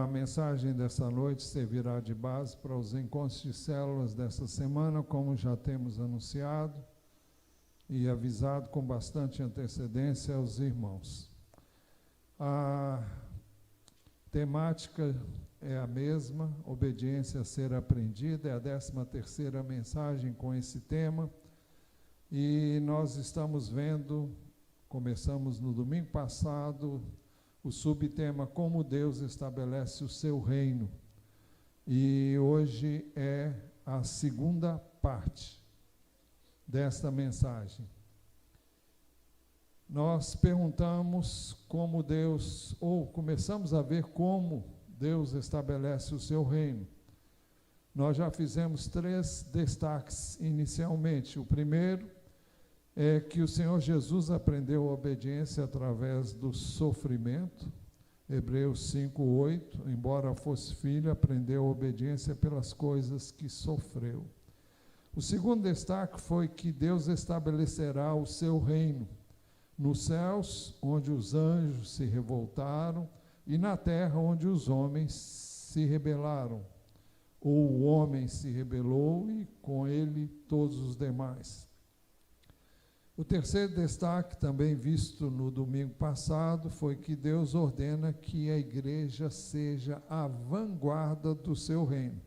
A mensagem dessa noite servirá de base para os encontros de células dessa semana, como já temos anunciado e avisado com bastante antecedência aos irmãos. A temática é a mesma, obediência a ser aprendida, é a 13ª mensagem com esse tema, e nós estamos vendo, começamos no domingo passado, o subtema Como Deus estabelece o seu reino, e hoje é a segunda parte desta mensagem. Nós perguntamos como Deus, ou começamos a ver como Deus estabelece o seu reino. Nós já fizemos 3 destaques inicialmente. O primeiro é que o Senhor Jesus aprendeu a obediência através do sofrimento. Hebreus 5:8, embora fosse filho, aprendeu a obediência pelas coisas que sofreu. O segundo destaque foi que Deus estabelecerá o seu reino nos céus, onde os anjos se revoltaram, e na terra, onde os homens se rebelaram, ou o homem se rebelou e com ele todos os demais. O terceiro destaque, também visto no domingo passado, foi que Deus ordena que a igreja seja a vanguarda do seu reino.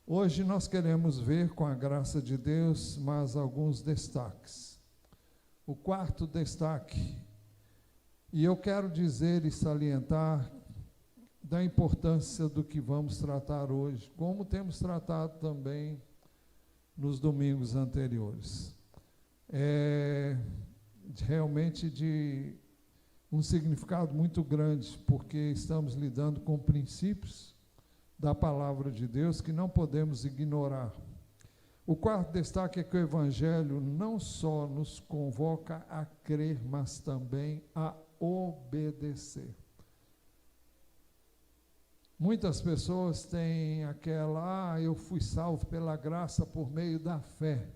Hoje nós queremos ver, com a graça de Deus, mais alguns destaques. O quarto destaque, e eu quero dizer e salientar da importância do que vamos tratar hoje, como temos tratado também nos domingos anteriores. É realmente de um significado muito grande, porque estamos lidando com princípios da palavra de Deus que não podemos ignorar. O quarto destaque é que o Evangelho não só nos convoca a crer, mas também a obedecer. Muitas pessoas têm aquela, eu fui salvo pela graça por meio da fé.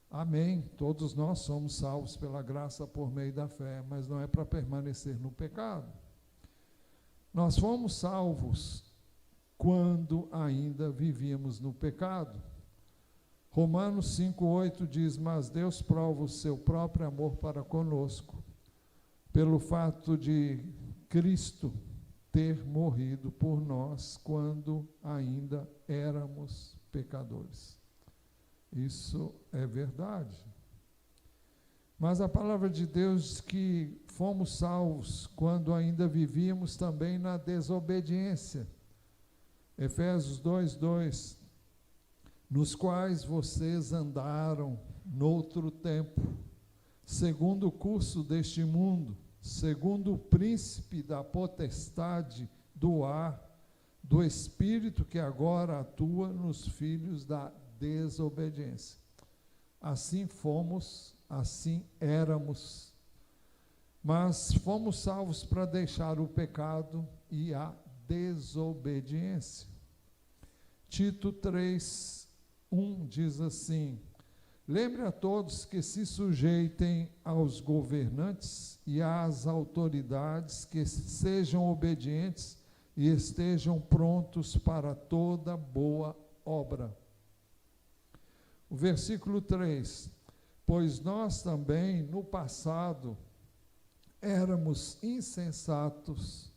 Amém, todos nós somos salvos pela graça por meio da fé, mas não é para permanecer no pecado. Nós fomos salvos quando ainda vivíamos no pecado. Romanos 5:8 diz, mas Deus prova o seu próprio amor para conosco, pelo fato de Cristo ter morrido por nós quando ainda éramos pecadores. Isso é verdade. Mas a palavra de Deus diz que fomos salvos quando ainda vivíamos também na desobediência. Efésios 2:2, nos quais vocês andaram noutro tempo, segundo o curso deste mundo, segundo o príncipe da potestade do ar, do espírito que agora atua nos filhos da desobediência. Assim fomos, assim éramos, mas fomos salvos para deixar o pecado e a desobediência. Tito 3:1 diz assim, lembre a todos que se sujeitem aos governantes e às autoridades, que sejam obedientes e estejam prontos para toda boa obra. O versículo 3, pois nós também, no passado, éramos insensatos,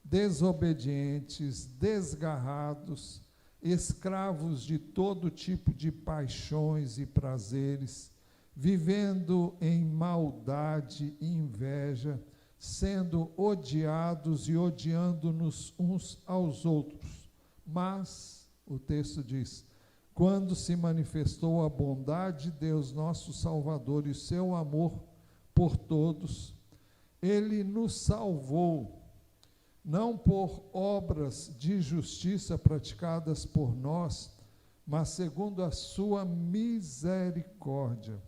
desobedientes, desgarrados, escravos de todo tipo de paixões e prazeres, vivendo em maldade e inveja, sendo odiados e odiando-nos uns aos outros. Mas, o texto diz, quando se manifestou a bondade de Deus, nosso Salvador, e o seu amor por todos, Ele nos salvou, não por obras de justiça praticadas por nós, mas segundo a sua misericórdia.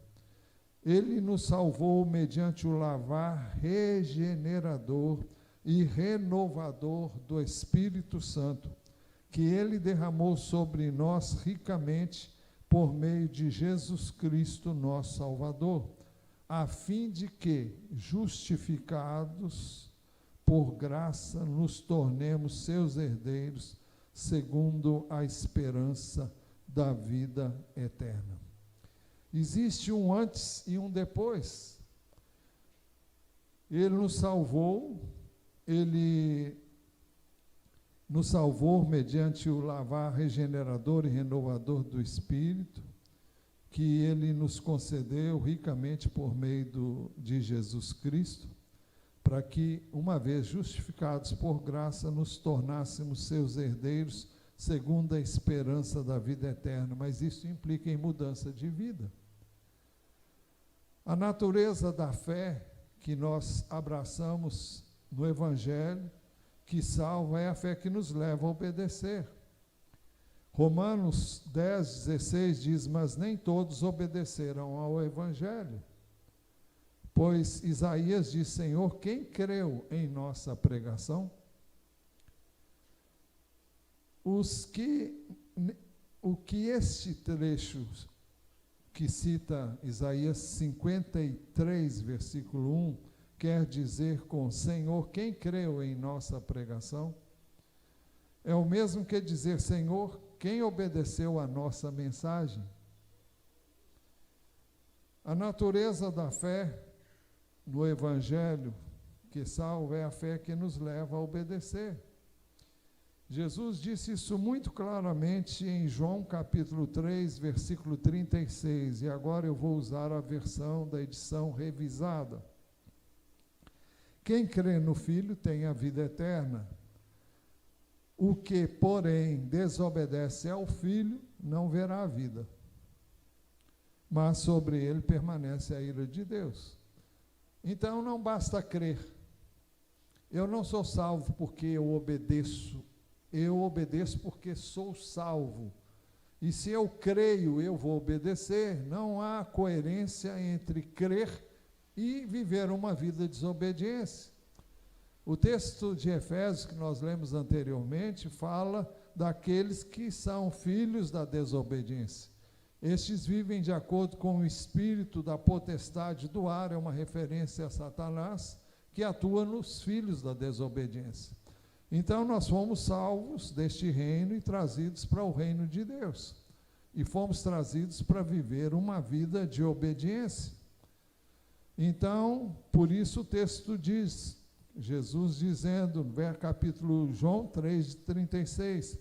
Ele nos salvou mediante o lavar regenerador e renovador do Espírito Santo, que Ele derramou sobre nós ricamente por meio de Jesus Cristo, nosso Salvador, a fim de que, justificados por graça nos tornemos seus herdeiros, segundo a esperança da vida eterna. Existe um antes e um depois. Ele nos salvou mediante o lavar regenerador e renovador do Espírito, que Ele nos concedeu ricamente por meio de Jesus Cristo, para que, uma vez justificados por graça, nos tornássemos seus herdeiros, segundo a esperança da vida eterna. Mas isso implica em mudança de vida. A natureza da fé que nós abraçamos no Evangelho, que salva, é a fé que nos leva a obedecer. Romanos 10:16 diz: mas nem todos obedeceram ao Evangelho. Pois Isaías diz: Senhor, quem creu em nossa pregação? O que este trecho que cita Isaías 53, versículo 1, quer dizer com Senhor, quem creu em nossa pregação? É o mesmo que dizer, Senhor, quem obedeceu a nossa mensagem? A natureza da fé no Evangelho que salva é a fé que nos leva a obedecer. Jesus disse isso muito claramente em João capítulo 3, versículo 36, e agora eu vou usar a versão da edição revisada. Quem crê no Filho tem a vida eterna. O que, porém, desobedece ao Filho não verá a vida, mas sobre ele permanece a ira de Deus. Então não basta crer. Eu não sou salvo porque eu obedeço porque sou salvo. E se eu creio, eu vou obedecer. Não há coerência entre crer e viver uma vida de desobediência. O texto de Efésios que nós lemos anteriormente fala daqueles que são filhos da desobediência. Estes vivem de acordo com o espírito da potestade do ar, é uma referência a Satanás, que atua nos filhos da desobediência. Então nós fomos salvos deste reino e trazidos para o reino de Deus. E fomos trazidos para viver uma vida de obediência. Então, por isso o texto diz, Jesus dizendo, no capítulo João 3:36,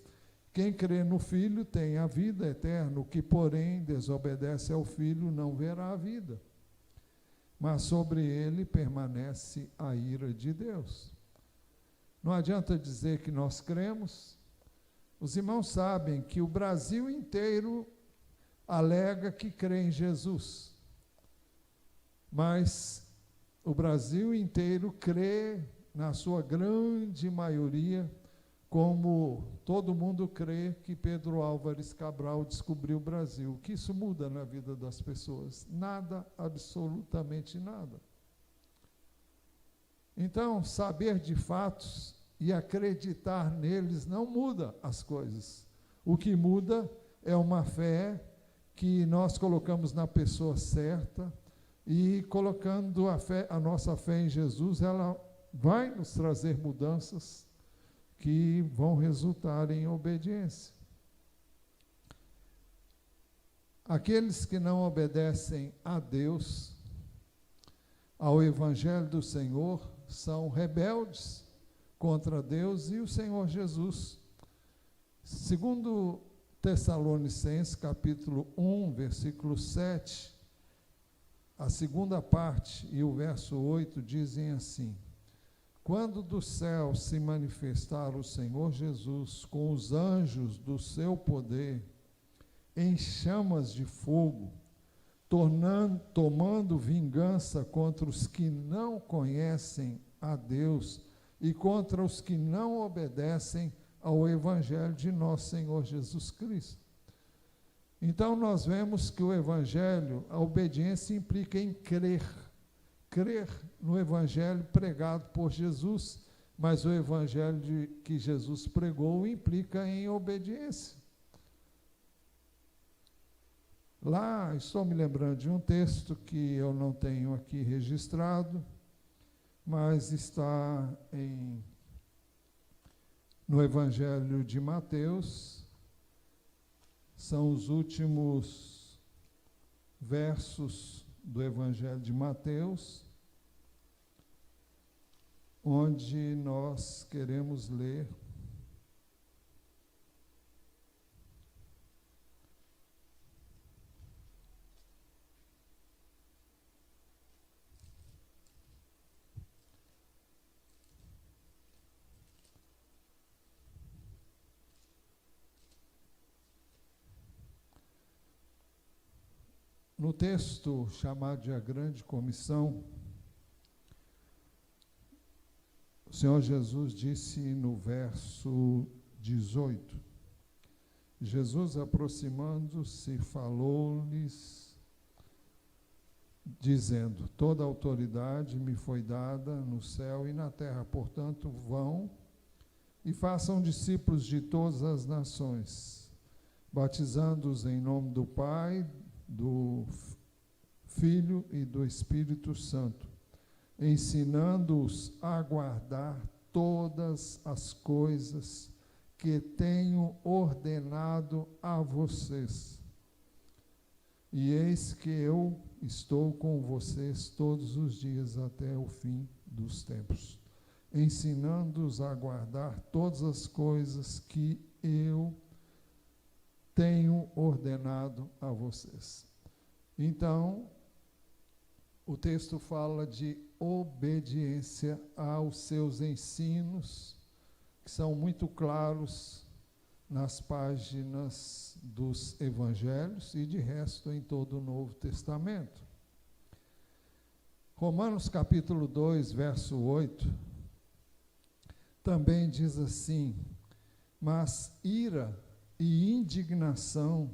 quem crê no Filho tem a vida eterna, o que, porém, desobedece ao Filho não verá a vida, mas sobre ele permanece a ira de Deus. Não adianta dizer que nós cremos. Os irmãos sabem que o Brasil inteiro alega que crê em Jesus, mas o Brasil inteiro crê, na sua grande maioria, como todo mundo crê que Pedro Álvares Cabral descobriu o Brasil. O que isso muda na vida das pessoas? Nada, absolutamente nada. Então, saber de fatos e acreditar neles não muda as coisas. O que muda é uma fé que nós colocamos na pessoa certa, e colocando a nossa fé em Jesus, ela vai nos trazer mudanças que vão resultar em obediência. Aqueles que não obedecem a Deus, ao Evangelho do Senhor, são rebeldes contra Deus e o Senhor Jesus. Segundo Tessalonicenses, capítulo 1, versículo 7, a segunda parte e o verso 8 dizem assim: quando do céu se manifestar o Senhor Jesus com os anjos do seu poder, em chamas de fogo, tomando vingança contra os que não conhecem a Deus e contra os que não obedecem ao Evangelho de nosso Senhor Jesus Cristo. Então nós vemos que o Evangelho, a obediência implica em crer no Evangelho pregado por Jesus, mas o Evangelho que Jesus pregou implica em obediência. Lá, estou me lembrando de um texto que eu não tenho aqui registrado, mas está no Evangelho de Mateus. São os últimos versos do Evangelho de Mateus, onde nós queremos ler no texto chamado de A Grande Comissão. O Senhor Jesus disse no verso 18: Jesus, aproximando-se, falou-lhes, dizendo: toda autoridade me foi dada no céu e na terra, portanto, vão e façam discípulos de todas as nações, batizando-os em nome do Pai, do Filho e do Espírito Santo, ensinando-os a guardar todas as coisas que tenho ordenado a vocês. E eis que eu estou com vocês todos os dias até o fim dos tempos, ensinando-os a guardar todas as coisas que eu tenho ordenado a vocês. Então, o texto fala de obediência aos seus ensinos, que são muito claros nas páginas dos evangelhos e, de resto, em todo o Novo Testamento. Romanos capítulo 2, verso 8, também diz assim: mas ira e indignação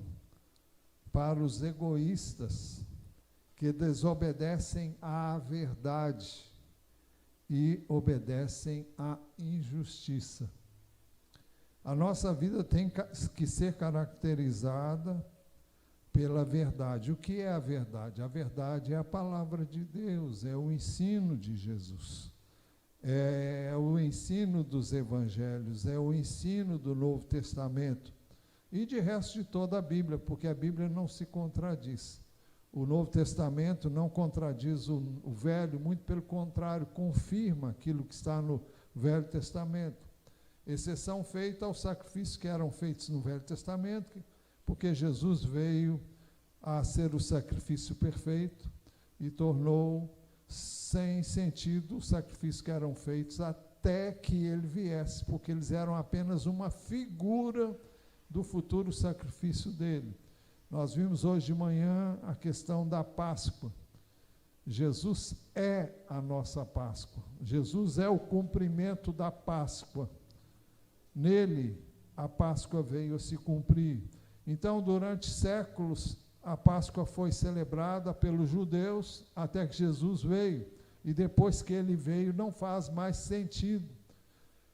para os egoístas que desobedecem à verdade e obedecem à injustiça. A nossa vida tem que ser caracterizada pela verdade. O que é a verdade? A verdade é a palavra de Deus, é o ensino de Jesus. É o ensino dos evangelhos, é o ensino do Novo Testamento e de resto de toda a Bíblia, porque a Bíblia não se contradiz. O Novo Testamento não contradiz o Velho, muito pelo contrário, confirma aquilo que está no Velho Testamento. Exceção feita aos sacrifícios que eram feitos no Velho Testamento, porque Jesus veio a ser o sacrifício perfeito e tornou sem sentido os sacrifícios que eram feitos até que ele viesse, porque eles eram apenas uma figura do futuro sacrifício dele. Nós vimos hoje de manhã a questão da Páscoa. Jesus é a nossa Páscoa. Jesus é o cumprimento da Páscoa. Nele, a Páscoa veio a se cumprir. Então, durante séculos, a Páscoa foi celebrada pelos judeus até que Jesus veio. E depois que ele veio, não faz mais sentido.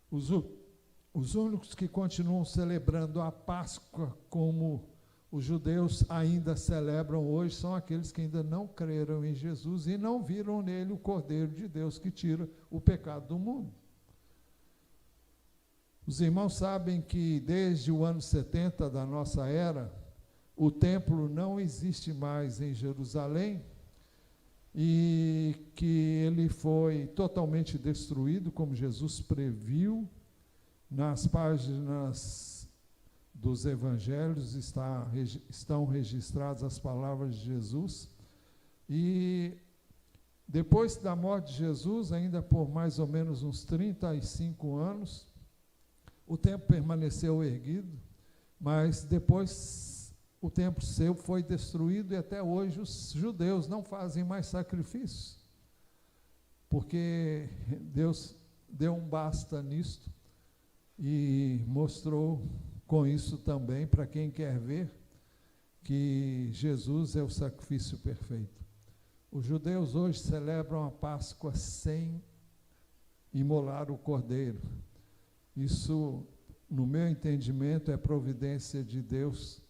Os únicos que continuam celebrando a Páscoa como os judeus ainda celebram hoje são aqueles que ainda não creram em Jesus e não viram nele o Cordeiro de Deus que tira o pecado do mundo. Os irmãos sabem que desde o ano 70 da nossa era, o templo não existe mais em Jerusalém e que ele foi totalmente destruído, como Jesus previu. Nas páginas dos evangelhos estão registradas as palavras de Jesus. E depois da morte de Jesus, ainda por mais ou menos uns 35 anos, o templo permaneceu erguido, mas depois o templo seu foi destruído e até hoje os judeus não fazem mais sacrifícios, porque Deus deu um basta nisto e mostrou com isso também, para quem quer ver, que Jesus é o sacrifício perfeito. Os judeus hoje celebram a Páscoa sem imolar o cordeiro. Isso, no meu entendimento, é providência de Deus,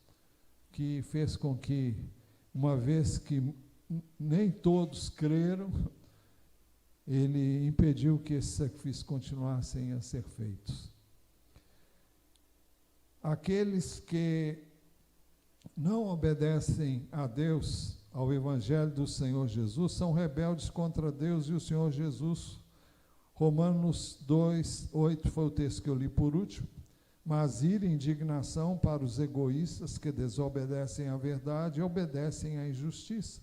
que fez com que, uma vez que nem todos creram, ele impediu que esses sacrifícios continuassem a ser feitos. Aqueles que não obedecem a Deus, ao Evangelho do Senhor Jesus, são rebeldes contra Deus e o Senhor Jesus. Romanos 2:8 foi o texto que eu li por último. Mas ira e indignação para os egoístas que desobedecem à verdade e obedecem à injustiça.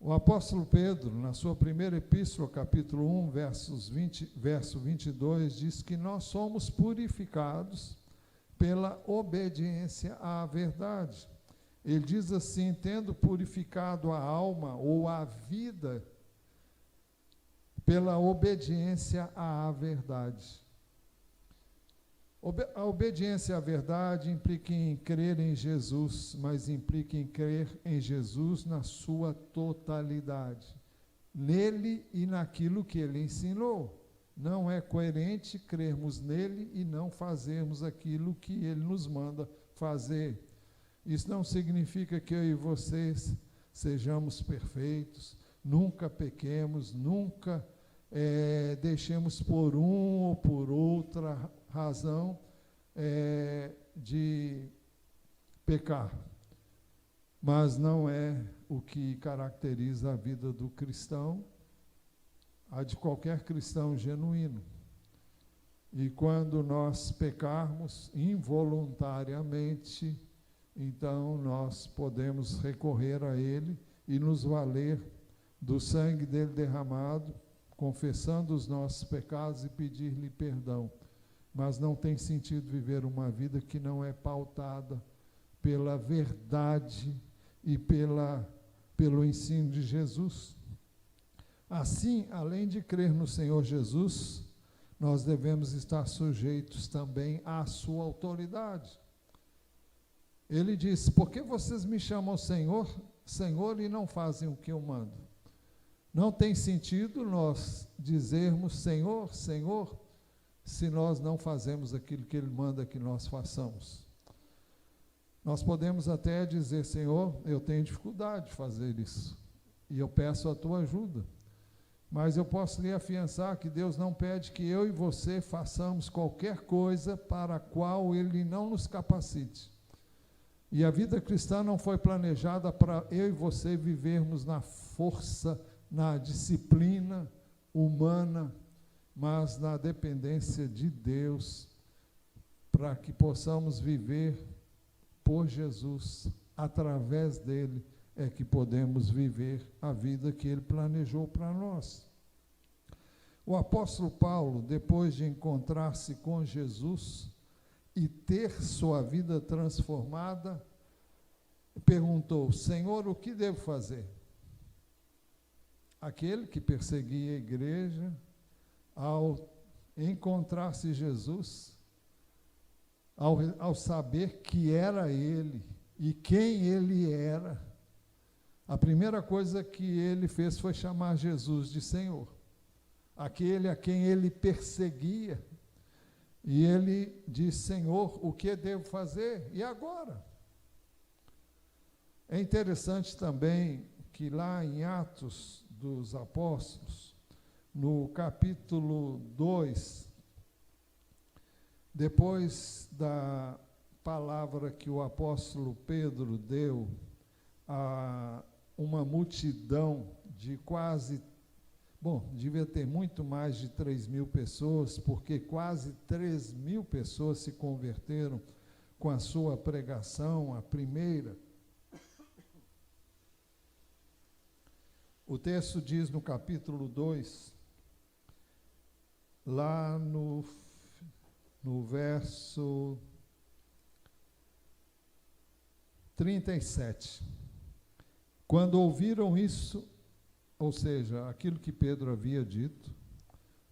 O apóstolo Pedro, na sua primeira epístola, capítulo 1, verso 22, diz que nós somos purificados pela obediência à verdade. Ele diz assim: tendo purificado a alma ou a vida pela obediência à verdade. A obediência à verdade implica em crer em Jesus, mas implica em crer em Jesus na sua totalidade, nele e naquilo que ele ensinou. Não é coerente crermos nele e não fazermos aquilo que ele nos manda fazer. Isso não significa que eu e vocês sejamos perfeitos, nunca pequemos, nunca deixemos por um ou por outra razão de pecar. Mas não é o que caracteriza a vida do cristão, a de qualquer cristão genuíno. E quando nós pecarmos involuntariamente, então nós podemos recorrer a Ele e nos valer do sangue dele derramado, confessando os nossos pecados e pedir-lhe perdão. Mas não tem sentido viver uma vida que não é pautada pela verdade e pelo ensino de Jesus. Assim, além de crer no Senhor Jesus, nós devemos estar sujeitos também à sua autoridade. Ele disse: por que vocês me chamam Senhor, Senhor, e não fazem o que eu mando? Não tem sentido nós dizermos Senhor, Senhor, se nós não fazemos aquilo que Ele manda que nós façamos. Nós podemos até dizer: Senhor, eu tenho dificuldade de fazer isso, e eu peço a tua ajuda. Mas eu posso lhe afiançar que Deus não pede que eu e você façamos qualquer coisa para a qual Ele não nos capacite. E a vida cristã não foi planejada para eu e você vivermos na força, na disciplina humana, mas na dependência de Deus, para que possamos viver por Jesus. Através dele é que podemos viver a vida que ele planejou para nós. O apóstolo Paulo, depois de encontrar-se com Jesus e ter sua vida transformada, perguntou: Senhor, o que devo fazer? Aquele que perseguia a igreja, ao encontrar-se Jesus, ao saber que era ele e quem ele era, a primeira coisa que ele fez foi chamar Jesus de Senhor, aquele a quem ele perseguia. E ele disse: Senhor, o que devo fazer? E agora? É interessante também que lá em Atos dos Apóstolos, no capítulo 2, depois da palavra que o apóstolo Pedro deu a uma multidão de quase, devia ter muito mais de 3.000 pessoas, porque quase 3.000 pessoas se converteram com a sua pregação, a primeira. O texto diz no capítulo 2, lá no verso 37. Quando ouviram isso, ou seja, aquilo que Pedro havia dito,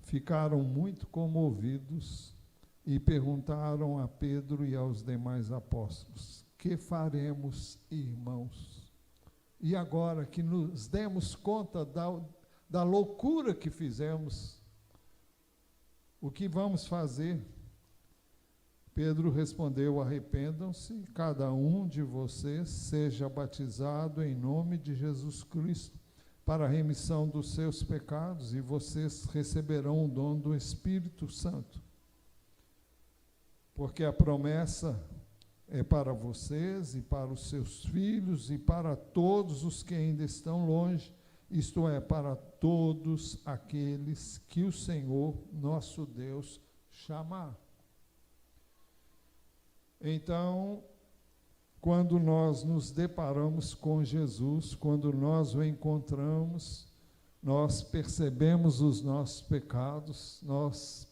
ficaram muito comovidos e perguntaram a Pedro e aos demais apóstolos: que faremos, irmãos? E agora que nos demos conta da loucura que fizemos, o que vamos fazer? Pedro respondeu: arrependam-se, cada um de vocês seja batizado em nome de Jesus Cristo, para a remissão dos seus pecados, e vocês receberão o dom do Espírito Santo. Porque a promessa é para vocês e para os seus filhos e para todos os que ainda estão longe, isto é, para todos aqueles que o Senhor, nosso Deus, chamar. Então, quando nós nos deparamos com Jesus, quando nós o encontramos, nós percebemos os nossos pecados, nós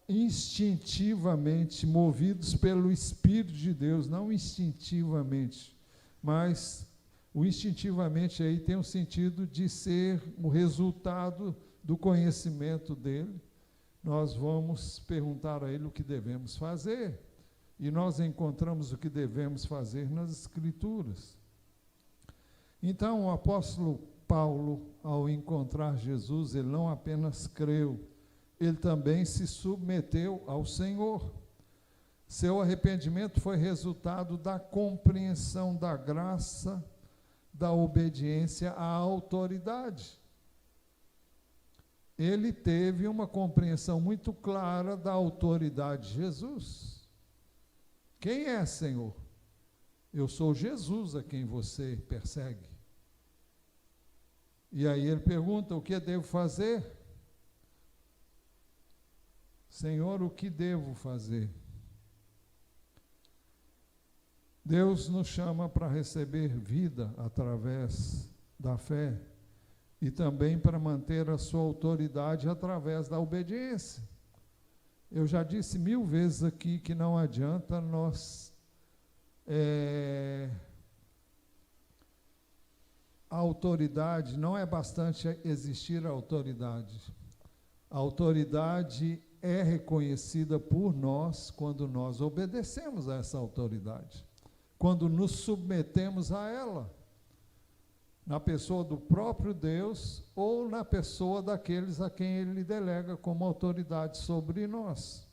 instintivamente, movidos pelo Espírito de Deus, não instintivamente, mas o instintivamente aí tem o sentido de ser o resultado do conhecimento dele. Nós vamos perguntar a ele o que devemos fazer, e nós encontramos o que devemos fazer nas Escrituras. Então, o apóstolo Paulo, ao encontrar Jesus, ele não apenas creu, ele também se submeteu ao Senhor. Seu arrependimento foi resultado da compreensão da graça, da obediência à autoridade. Ele teve uma compreensão muito clara da autoridade de Jesus. Quem é, Senhor? Eu sou Jesus a quem você persegue. E aí ele pergunta: o que devo fazer? Senhor, o que devo fazer? Deus nos chama para receber vida através da fé e também para manter a sua autoridade através da obediência. Eu já disse 1000 vezes aqui que não adianta nós a autoridade, não é bastante existir a autoridade. A autoridade é reconhecida por nós quando nós obedecemos a essa autoridade, quando nos submetemos a ela, na pessoa do próprio Deus ou na pessoa daqueles a quem Ele delega como autoridade sobre nós.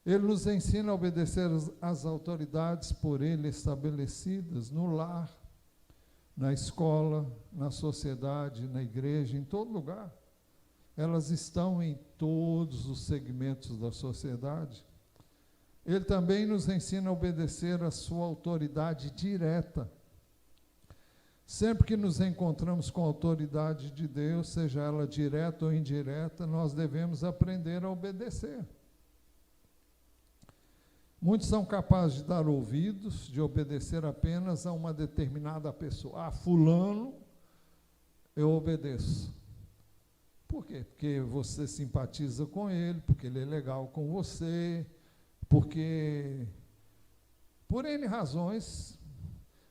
Ele nos ensina a obedecer às autoridades por Ele estabelecidas no lar, na escola, na sociedade, na igreja, em todo lugar. Elas estão em todos os segmentos da sociedade. Ele também nos ensina a obedecer à sua autoridade direta. Sempre que nos encontramos com a autoridade de Deus, seja ela direta ou indireta, nós devemos aprender a obedecer. Muitos são capazes de dar ouvidos, de obedecer apenas a uma determinada pessoa. Fulano, eu obedeço. Por quê? Porque você simpatiza com ele, porque ele é legal com você, porque por N razões,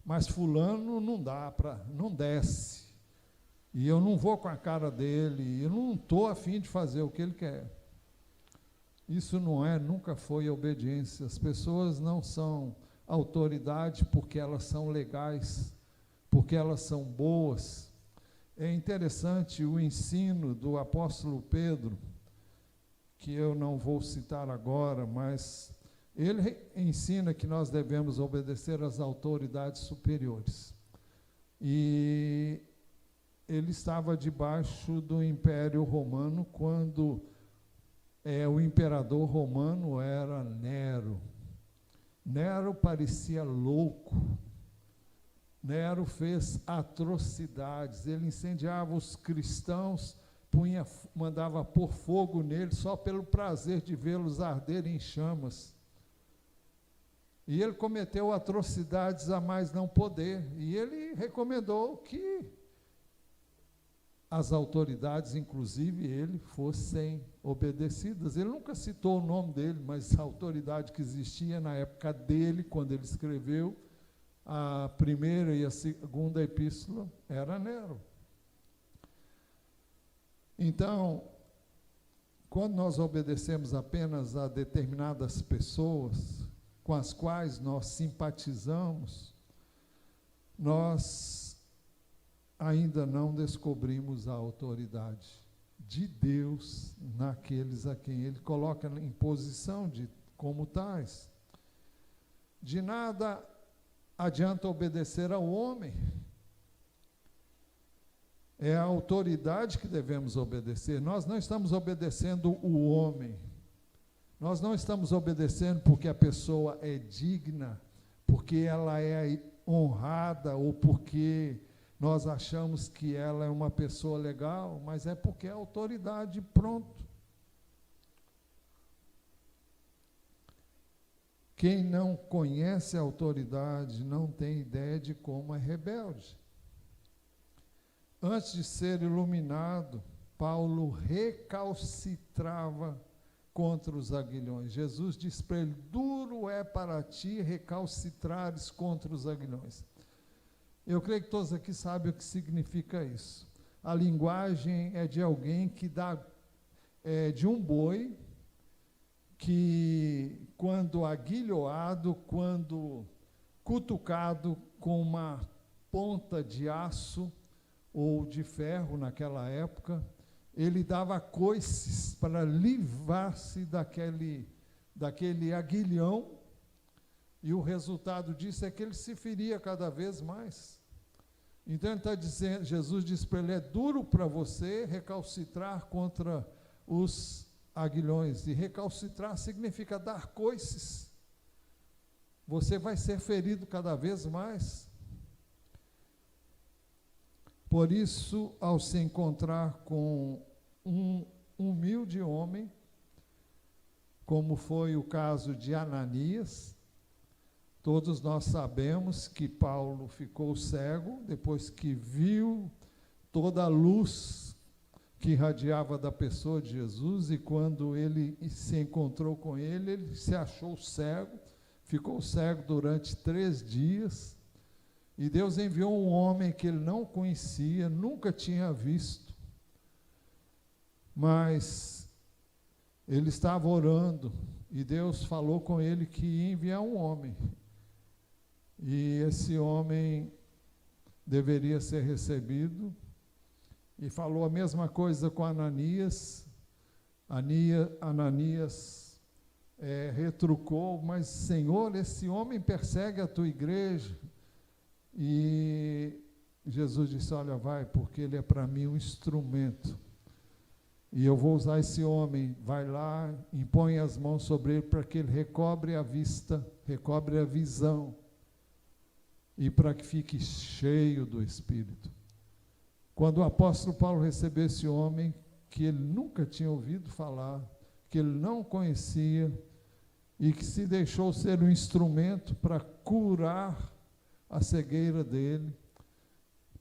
mas fulano não desce, e eu não vou com a cara dele, eu não estou a fim de fazer o que ele quer. Isso nunca foi obediência. As pessoas não são autoridade porque elas são legais, porque elas são boas. É interessante o ensino do apóstolo Pedro, que eu não vou citar agora, mas ele ensina que nós devemos obedecer às autoridades superiores. E ele estava debaixo do Império Romano quando o imperador romano era Nero. Nero parecia louco. Nero fez atrocidades, ele incendiava os cristãos, mandava pôr fogo neles só pelo prazer de vê-los arder em chamas. E ele cometeu atrocidades a mais não poder, e ele recomendou que as autoridades, inclusive ele, fossem obedecidas. Ele nunca citou o nome dele, mas a autoridade que existia na época dele, quando ele escreveu a primeira e a segunda epístola, era Nero. Então, quando nós obedecemos apenas a determinadas pessoas com as quais nós simpatizamos, nós ainda não descobrimos a autoridade de Deus naqueles a quem Ele coloca em posição como tais. De nada adianta obedecer ao homem É a autoridade que devemos obedecer. Nós não estamos obedecendo o homem. Nós não estamos obedecendo porque a pessoa é digna, porque ela é honrada ou porque nós achamos que ela é uma pessoa legal, mas é porque é autoridade, pronto. Quem não conhece a autoridade não tem ideia de como é rebelde. Antes de ser iluminado, Paulo recalcitrava contra os aguilhões. Jesus disse para ele: duro é para ti recalcitrares contra os aguilhões. Eu creio que todos aqui sabem o que significa isso. A linguagem é de alguém que dá, de um boi, que quando aguilhoado, quando cutucado com uma ponta de aço ou de ferro naquela época, ele dava coices para livrar-se daquele aguilhão, e o resultado disso é que ele se feria cada vez mais. Então ele está dizendo, Jesus disse para ele: é duro para você recalcitrar contra os aguilhões, e recalcitrar significa dar coices. Você vai ser ferido cada vez mais. Por isso, ao se encontrar com um humilde homem, como foi o caso de Ananias, todos nós sabemos que Paulo ficou cego depois que viu toda a luz que irradiava da pessoa de Jesus, e quando ele se encontrou com ele, ele se achou cego, ficou cego durante 3 dias, e Deus enviou um homem que ele não conhecia, nunca tinha visto, mas ele estava orando, e Deus falou com ele que ia enviar um homem, e esse homem deveria ser recebido, e falou a mesma coisa com Ananias. Ananias retrucou: mas Senhor, esse homem persegue a tua igreja. E Jesus disse: olha, vai, porque ele é para mim um instrumento, e eu vou usar esse homem. Vai lá, impõe as mãos sobre ele para que ele recobre a vista, recobre a visão, e para que fique cheio do Espírito. Quando o apóstolo Paulo recebeu esse homem, que ele nunca tinha ouvido falar, que ele não conhecia, e que se deixou ser um instrumento para curar a cegueira dele,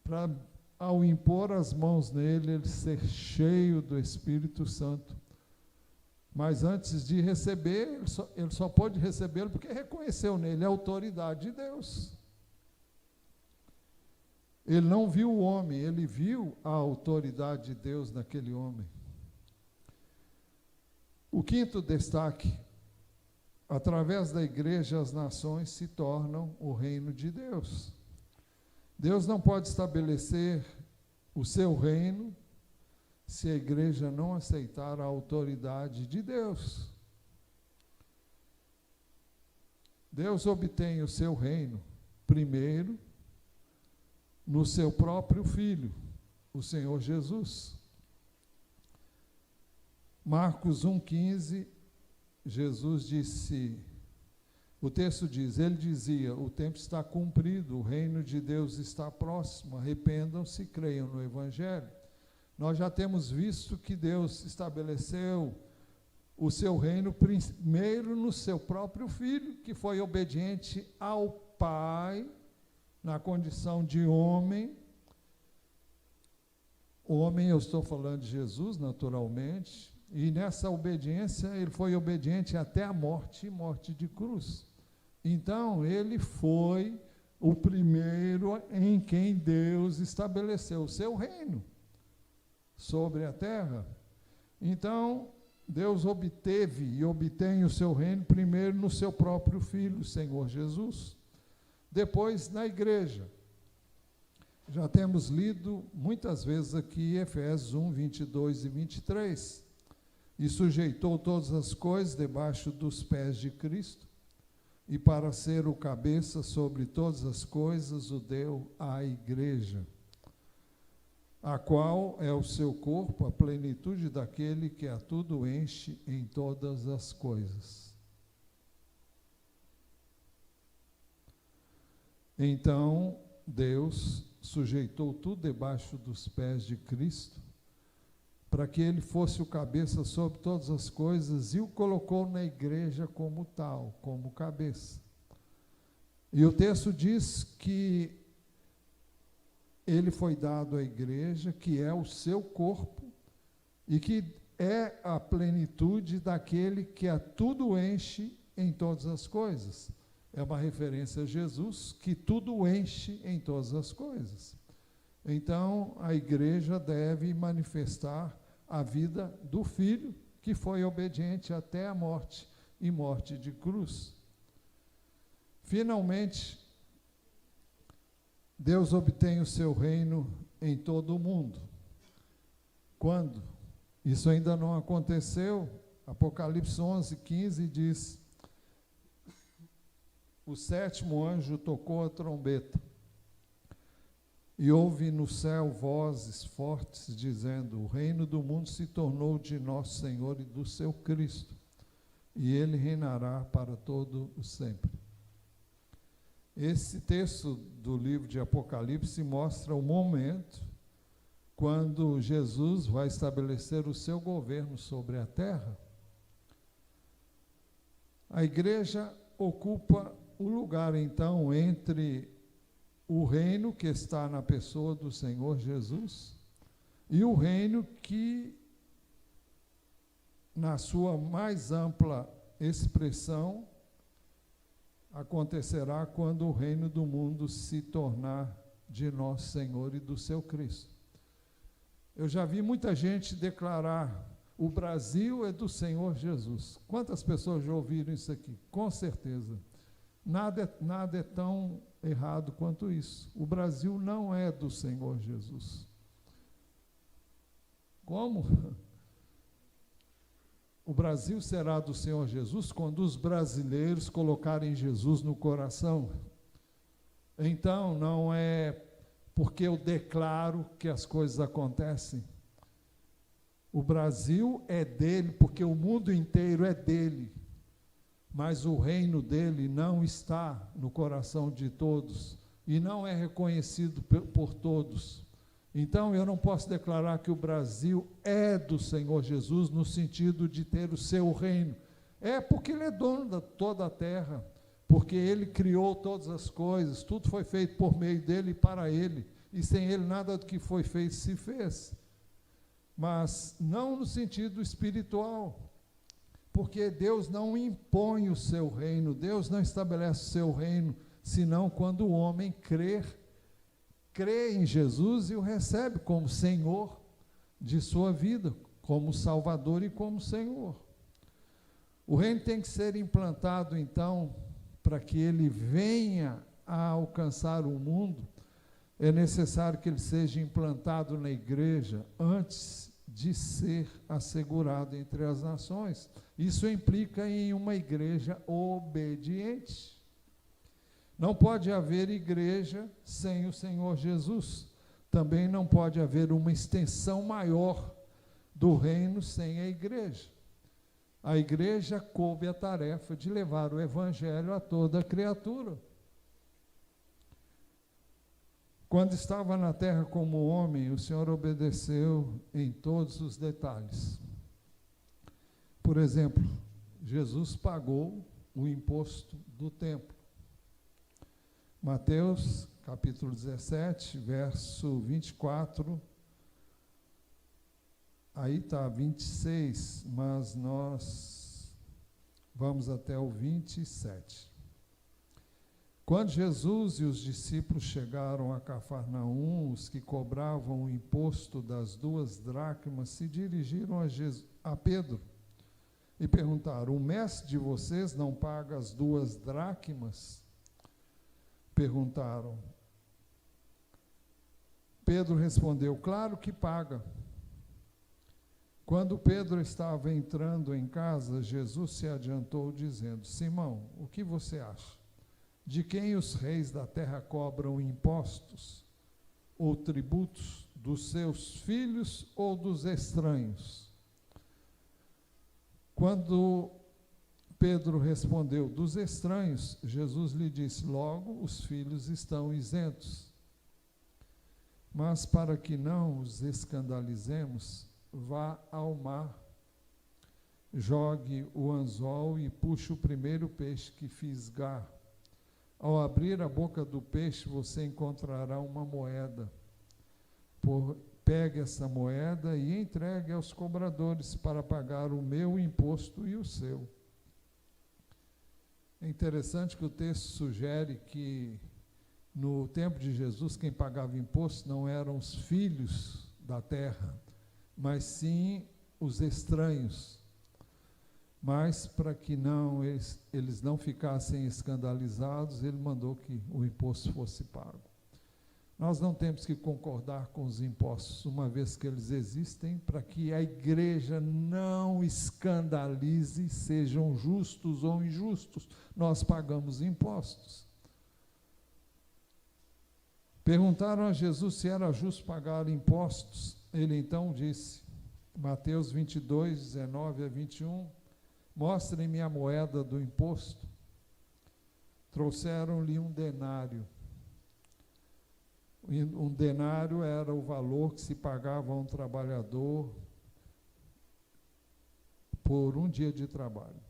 para, ao impor as mãos nele, ele ser cheio do Espírito Santo. Mas antes de receber, ele só pôde recebê-lo porque reconheceu nele a autoridade de Deus. Ele não viu o homem, ele viu a autoridade de Deus naquele homem. O quinto destaque: através da igreja as nações se tornam o reino de Deus. Deus não pode estabelecer o seu reino se a igreja não aceitar a autoridade de Deus. Deus obtém o seu reino, primeiro, no seu próprio Filho, o Senhor Jesus. Marcos 1,15, Jesus disse, o texto diz, ele dizia: o tempo está cumprido, o reino de Deus está próximo, arrependam-se e creiam no Evangelho. Nós já temos visto que Deus estabeleceu o seu reino primeiro no seu próprio Filho, que foi obediente ao Pai, na condição de homem. Homem, eu estou falando de Jesus, naturalmente, e nessa obediência, ele foi obediente até a morte, e morte de cruz. Então, ele foi o primeiro em quem Deus estabeleceu o seu reino sobre a terra. Então, Deus obteve e obtém o seu reino primeiro no seu próprio Filho, o Senhor Jesus. Depois, na igreja. Já temos lido muitas vezes aqui Efésios 1, 22 e 23. E sujeitou todas as coisas debaixo dos pés de Cristo, e para ser o cabeça sobre todas as coisas, o deu à igreja. a qual é o seu corpo, a plenitude daquele que a tudo enche em todas as coisas. Então, Deus sujeitou tudo debaixo dos pés de Cristo, para que ele fosse o cabeça sobre todas as coisas, e o colocou na igreja como tal, como cabeça. E o texto diz que ele foi dado à igreja, que é o seu corpo, e que é a plenitude daquele que a tudo enche em todas as coisas. É uma referência a Jesus, que tudo enche em todas as coisas. Então, a igreja deve manifestar a vida do Filho, que foi obediente até a morte, e morte de cruz. Finalmente, Deus obtém o seu reino em todo o mundo. Quando? Isso ainda não aconteceu. Apocalipse 11:15 diz: o sétimo anjo tocou a trombeta, e houve no céu vozes fortes dizendo: o reino do mundo se tornou de nosso Senhor e do seu Cristo, e ele reinará para todo o sempre. Esse texto do livro de Apocalipse mostra o momento quando Jesus vai estabelecer o seu governo sobre a terra. A igreja ocupa o lugar, então, entre o reino que está na pessoa do Senhor Jesus e o reino que, na sua mais ampla expressão, acontecerá quando o reino do mundo se tornar de nosso Senhor e do seu Cristo. Eu já vi muita gente declarar: o Brasil é do Senhor Jesus. Quantas pessoas já ouviram isso aqui? Com certeza. Nada é tão errado quanto isso. O Brasil não é do Senhor Jesus. Como? O Brasil será do Senhor Jesus quando os brasileiros colocarem Jesus no coração. Então, não é porque eu declaro que as coisas acontecem. O Brasil é dele, porque o mundo inteiro é dele. Mas o reino dele não está no coração de todos e não é reconhecido por todos. Então, eu não posso declarar que o Brasil é do Senhor Jesus no sentido de ter o seu reino. É porque ele é dono de toda a terra, porque ele criou todas as coisas, tudo foi feito por meio dele e para ele, e sem ele nada do que foi feito se fez. Mas não no sentido espiritual, porque Deus não impõe o seu reino, Deus não estabelece o seu reino, senão quando o homem crê em Jesus e o recebe como Senhor de sua vida, como Salvador e como Senhor. O reino tem que ser implantado, então, para que ele venha a alcançar o mundo, é necessário que ele seja implantado na igreja antes de ser assegurado entre as nações. Isso implica em uma igreja obediente. Não pode haver igreja sem o Senhor Jesus. Também não pode haver uma extensão maior do reino sem a igreja. A igreja coube a tarefa de levar o evangelho a toda criatura. Quando estava na terra como homem, o Senhor obedeceu em todos os detalhes. Por exemplo, Jesus pagou o imposto do templo. Mateus, capítulo 17, verso 24, aí está 26, mas nós vamos até o 27. Quando Jesus e os discípulos chegaram a Cafarnaum, os que cobravam o imposto das 2 dracmas se dirigiram a Pedro e perguntaram: o mestre de vocês não paga as 2 dracmas? Perguntaram. Pedro respondeu: claro que paga. Quando Pedro estava entrando em casa, Jesus se adiantou dizendo: Simão, o que você acha? De quem os reis da terra cobram impostos ou tributos? dos seus filhos ou dos estranhos? Quando Pedro respondeu, dos estranhos, Jesus lhe disse, logo os filhos estão isentos. Mas para que não os escandalizemos, vá ao mar, jogue o anzol e puxe o primeiro peixe que fisgar. Ao abrir a boca do peixe, você encontrará uma moeda. Pegue essa moeda e entregue aos cobradores para pagar o meu imposto e o seu. É interessante que o texto sugere que no tempo de Jesus quem pagava imposto não eram os filhos da terra, mas sim os estranhos. Mas para que eles não ficassem escandalizados, ele mandou que o imposto fosse pago. Nós não temos que concordar com os impostos, uma vez que eles existem, para que a igreja não escandalize, sejam justos ou injustos. Nós pagamos impostos. Perguntaram a Jesus se era justo pagar impostos. Ele então disse, Mateus 22, 19 a 21, mostrem-me a moeda do imposto. Trouxeram-lhe um denário. Um denário era o valor que se pagava a um trabalhador por um dia de trabalho.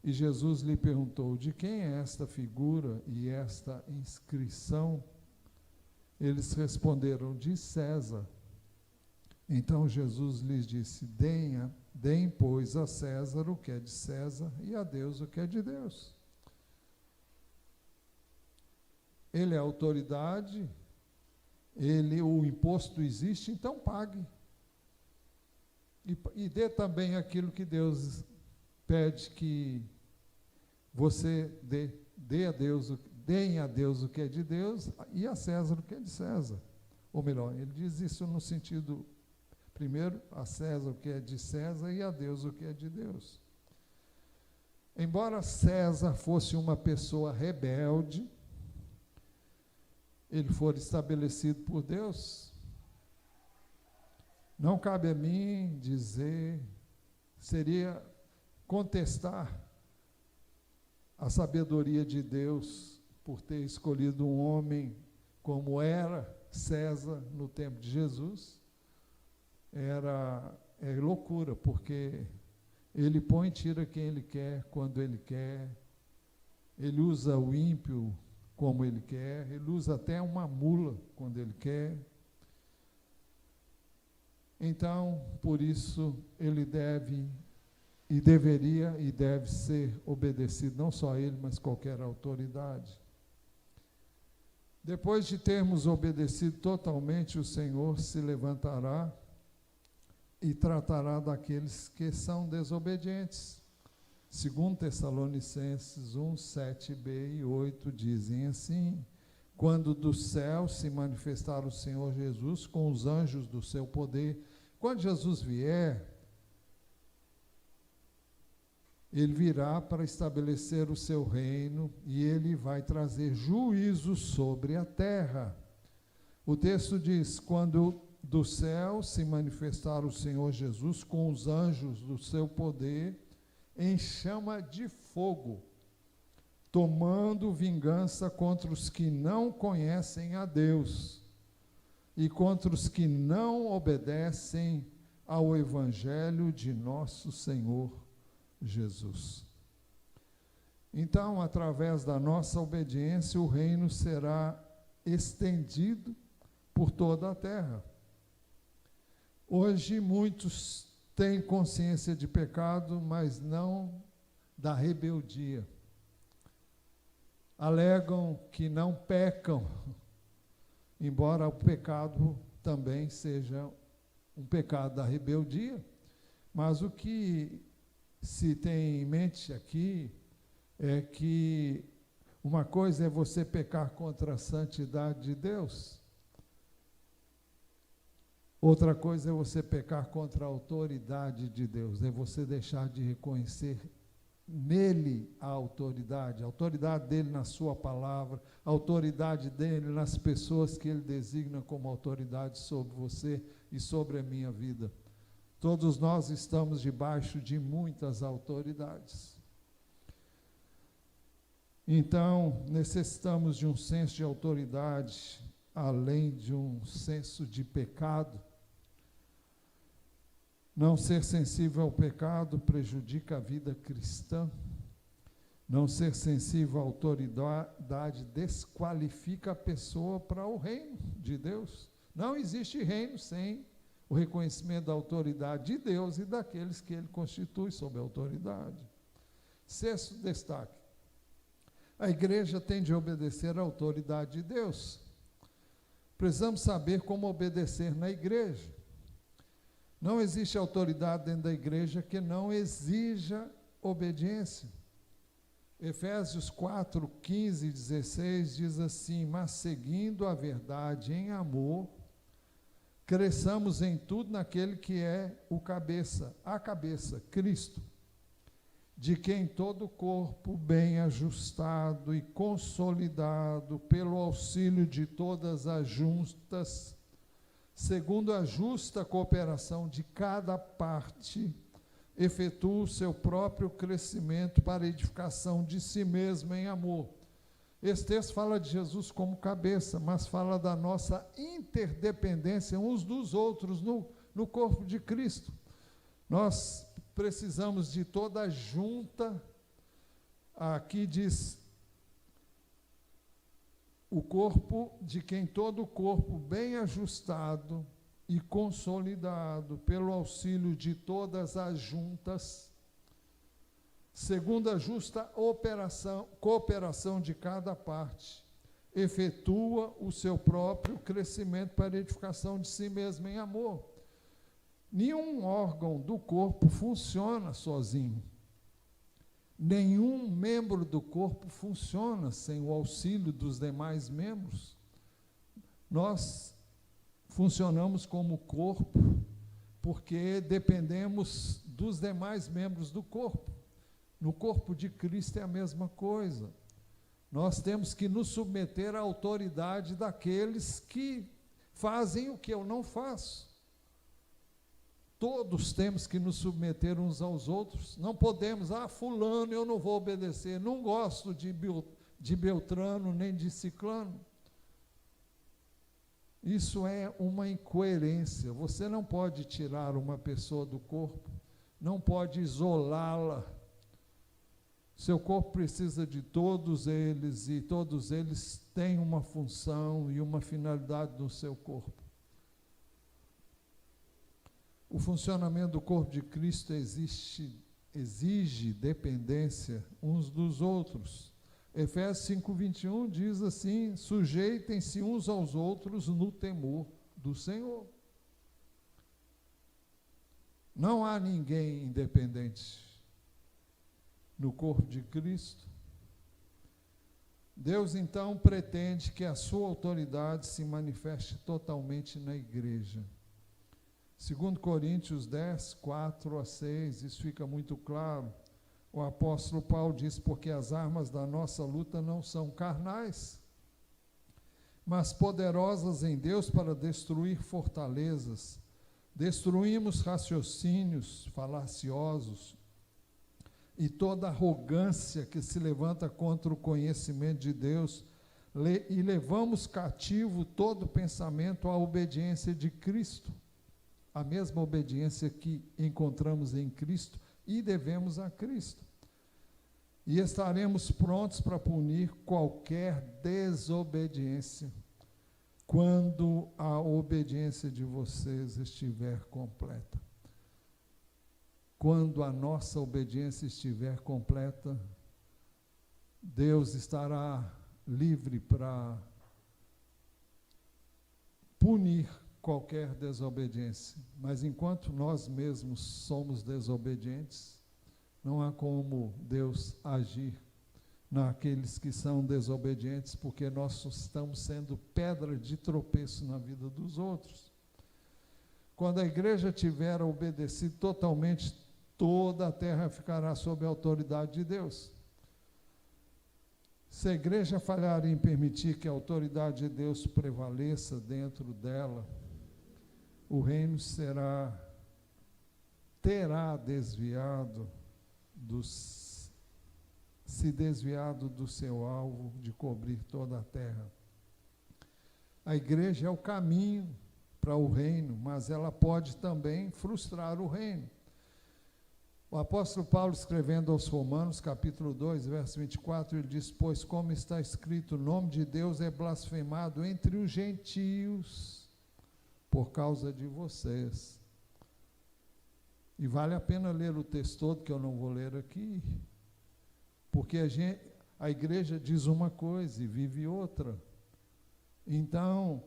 E Jesus lhe perguntou, de quem é esta figura e esta inscrição? Eles responderam, de César. Então Jesus lhes disse, deem, pois, a César o que é de César e a Deus o que é de Deus. Ele é autoridade, o imposto existe, então pague. E dê também aquilo que Deus pede que você dê a Deus, deem a Deus o que é de Deus e a César o que é de César. Ou melhor, ele diz isso no sentido, primeiro, a César o que é de César e a Deus o que é de Deus. Embora César fosse uma pessoa rebelde, ele for estabelecido por Deus, não cabe a mim dizer, seria contestar a sabedoria de Deus por ter escolhido um homem como era César no tempo de Jesus. É loucura, porque ele põe e tira quem ele quer, quando ele quer, ele usa o ímpio como ele quer, ele usa até uma mula quando ele quer. Então, por isso, ele deve e deveria e deve ser obedecido, não só ele, mas qualquer autoridade. Depois de termos obedecido totalmente, o Senhor se levantará e tratará daqueles que são desobedientes. 2 Tessalonicenses 1, 7b e 8 dizem assim, quando do céu se manifestar o Senhor Jesus com os anjos do seu poder. Quando Jesus vier, ele virá para estabelecer o seu reino e ele vai trazer juízo sobre a terra. O texto diz, quando do céu se manifestar o Senhor Jesus com os anjos do seu poder, em chama de fogo, tomando vingança contra os que não conhecem a Deus e contra os que não obedecem ao Evangelho de nosso Senhor Jesus. Então, através da nossa obediência, o reino será estendido por toda a terra. Hoje, muitos têm consciência de pecado, mas não da rebeldia. Alegam que não pecam, embora o pecado também seja um pecado da rebeldia, mas o que se tem em mente aqui é que uma coisa é você pecar contra a santidade de Deus, outra coisa é você pecar contra a autoridade de Deus, é você deixar de reconhecer nele a autoridade dele na sua palavra, a autoridade dele nas pessoas que ele designa como autoridade sobre você e sobre a minha vida. Todos nós estamos debaixo de muitas autoridades. Então, necessitamos de um senso de autoridade, além de um senso de pecado. Não ser sensível ao pecado prejudica a vida cristã. Não ser sensível à autoridade desqualifica a pessoa para o reino de Deus. Não existe reino sem o reconhecimento da autoridade de Deus e daqueles que ele constitui sob a autoridade. Sexto destaque: a igreja tem de obedecer à autoridade de Deus. Precisamos saber como obedecer na igreja. Não existe autoridade dentro da igreja que não exija obediência. Efésios 4, 15 e 16 diz assim: mas seguindo a verdade em amor, cresçamos em tudo naquele que é a cabeça, Cristo, de quem todo o corpo bem ajustado e consolidado pelo auxílio de todas as juntas, segundo a justa cooperação de cada parte, efetua o seu próprio crescimento para a edificação de si mesmo em amor. Esse texto fala de Jesus como cabeça, mas fala da nossa interdependência uns dos outros no corpo de Cristo. Nós precisamos de toda a junta. Aqui diz: o corpo, de quem todo o corpo bem ajustado e consolidado pelo auxílio de todas as juntas, segundo a justa cooperação de cada parte, efetua o seu próprio crescimento para a edificação de si mesmo em amor. Nenhum órgão do corpo funciona sozinho. Nenhum membro do corpo funciona sem o auxílio dos demais membros. Nós funcionamos como corpo porque dependemos dos demais membros do corpo. No corpo de Cristo é a mesma coisa. Nós temos que nos submeter à autoridade daqueles que fazem o que eu não faço. Todos temos que nos submeter uns aos outros. Não podemos: fulano eu não vou obedecer, não gosto de Beltrano nem de Ciclano. Isso é uma incoerência. Você não pode tirar uma pessoa do corpo, não pode isolá-la. Seu corpo precisa de todos eles, e todos eles têm uma função e uma finalidade no seu corpo. O funcionamento do corpo de Cristo exige dependência uns dos outros. Efésios 5:21 diz assim: sujeitem-se uns aos outros no temor do Senhor. Não há ninguém independente no corpo de Cristo. Deus, então, pretende que a sua autoridade se manifeste totalmente na igreja. 2 Coríntios 10, 4 a 6, isso fica muito claro. O apóstolo Paulo diz: porque as armas da nossa luta não são carnais, mas poderosas em Deus para destruir fortalezas. Destruímos raciocínios falaciosos e toda arrogância que se levanta contra o conhecimento de Deus, e levamos cativo todo pensamento à obediência de Cristo. A mesma obediência que encontramos em Cristo e devemos a Cristo. E estaremos prontos para punir qualquer desobediência, quando a obediência de vocês estiver completa. Quando a nossa obediência estiver completa, Deus estará livre para punir qualquer desobediência. Mas enquanto nós mesmos somos desobedientes, não há como Deus agir naqueles que são desobedientes, porque nós estamos sendo pedra de tropeço na vida dos outros. Quando a igreja tiver obedecido totalmente toda a terra ficará sob a autoridade de Deus. Se a igreja falhar em permitir que a autoridade de Deus prevaleça dentro dela, o reino terá se desviado do seu alvo de cobrir toda a terra. A igreja é o caminho para o reino, mas ela pode também frustrar o reino. O apóstolo Paulo, escrevendo aos Romanos, capítulo 2, verso 24, ele diz: pois como está escrito, o nome de Deus é blasfemado entre os gentios por causa de vocês. E vale a pena ler o texto todo, que eu não vou ler aqui, porque a igreja diz uma coisa e vive outra. Então,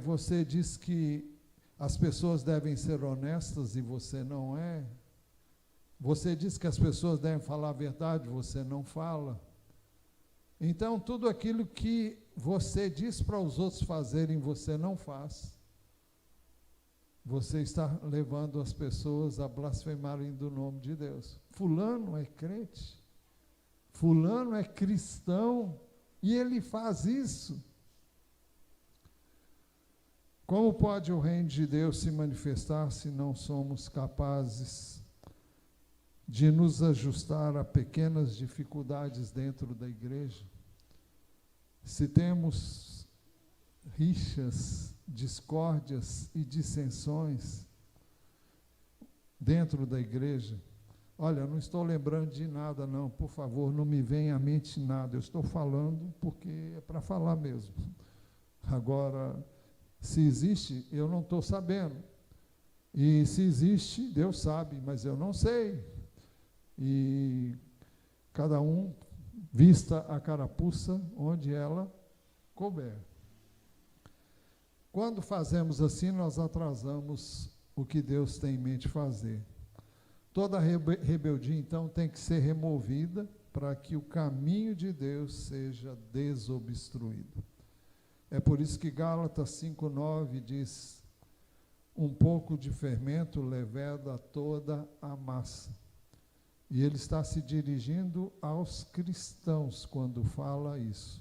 você diz que as pessoas devem ser honestas e você não é. Você diz que as pessoas devem falar a verdade, você não fala. Então, tudo aquilo que você diz para os outros fazerem, você não faz. Você está levando as pessoas a blasfemarem do nome de Deus. Fulano é crente, fulano é cristão, e ele faz isso. Como pode o reino de Deus se manifestar se não somos capazes de nos ajustar a pequenas dificuldades dentro da igreja? Se temos rixas, discórdias e dissensões dentro da igreja, olha, eu não estou lembrando de nada não, por favor, não me venha à mente nada, eu estou falando porque é para falar mesmo. Agora, se existe, eu não estou sabendo, e se existe, Deus sabe, mas eu não sei. E cada um vista a carapuça onde ela couber. Quando fazemos assim, nós atrasamos o que Deus tem em mente fazer. Toda rebeldia, então, tem que ser removida para que o caminho de Deus seja desobstruído. É por isso que Gálatas 5:9 diz: um pouco de fermento leveda toda a massa. E ele está se dirigindo aos cristãos quando fala isso.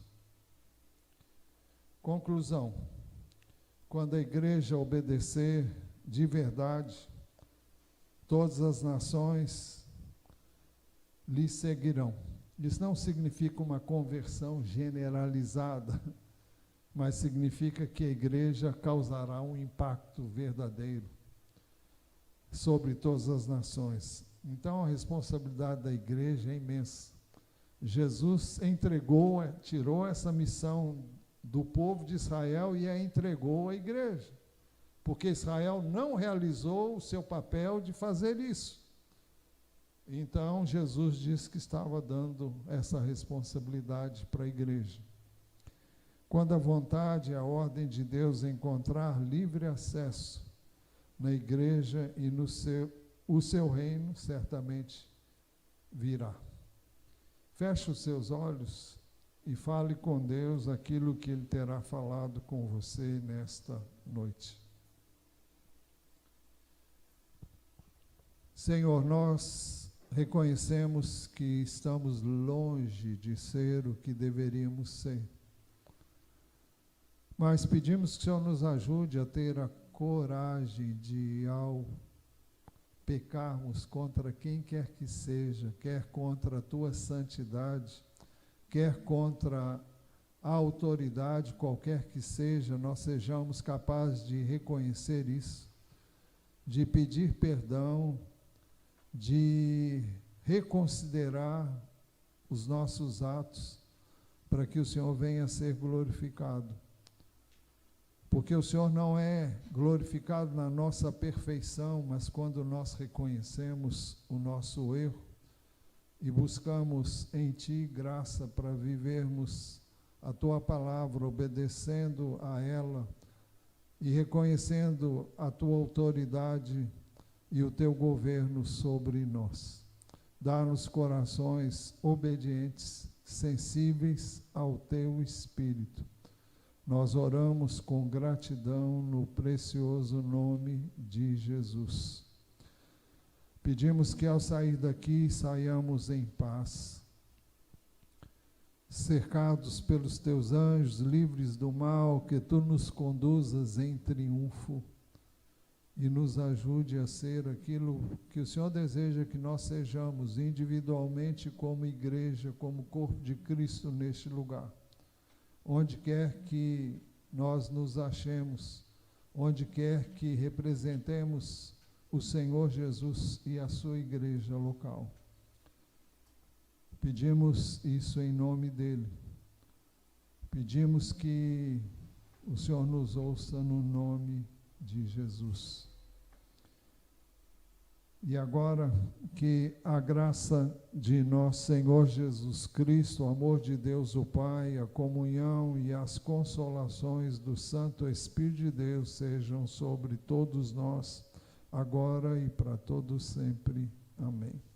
Conclusão: quando a igreja obedecer de verdade, todas as nações lhe seguirão. Isso não significa uma conversão generalizada, mas significa que a igreja causará um impacto verdadeiro sobre todas as nações. Então, a responsabilidade da igreja é imensa. Jesus tirou essa missão do povo de Israel e a entregou à igreja, porque Israel não realizou o seu papel de fazer isso. Então, Jesus disse que estava dando essa responsabilidade para a igreja. Quando a vontade e a ordem de Deus encontrar livre acesso na igreja e o seu reino certamente virá. Feche os seus olhos e fale com Deus aquilo que Ele terá falado com você nesta noite. Senhor, nós reconhecemos que estamos longe de ser o que deveríamos ser, mas pedimos que o Senhor nos ajude a ter a coragem de, ao pecarmos contra quem quer que seja, quer contra a tua santidade, quer contra a autoridade, qualquer que seja, nós sejamos capazes de reconhecer isso, de pedir perdão, de reconsiderar os nossos atos, para que o Senhor venha a ser glorificado. Porque o Senhor não é glorificado na nossa perfeição, mas quando nós reconhecemos o nosso erro e buscamos em Ti graça para vivermos a Tua palavra, obedecendo a ela e reconhecendo a Tua autoridade e o Teu governo sobre nós. Dá-nos corações obedientes, sensíveis ao Teu Espírito. Nós oramos com gratidão no precioso nome de Jesus. Pedimos que ao sair daqui saiamos em paz, cercados pelos teus anjos, livres do mal, que tu nos conduzas em triunfo e nos ajude a ser aquilo que o Senhor deseja que nós sejamos, individualmente, como igreja, como corpo de Cristo neste lugar. Onde quer que nós nos achemos, onde quer que representemos o Senhor Jesus e a sua igreja local. Pedimos isso em nome dele. Pedimos que o Senhor nos ouça no nome de Jesus. E agora que a graça de nosso Senhor Jesus Cristo, o amor de Deus o Pai, a comunhão e as consolações do Santo Espírito de Deus sejam sobre todos nós, agora e para todos sempre. Amém.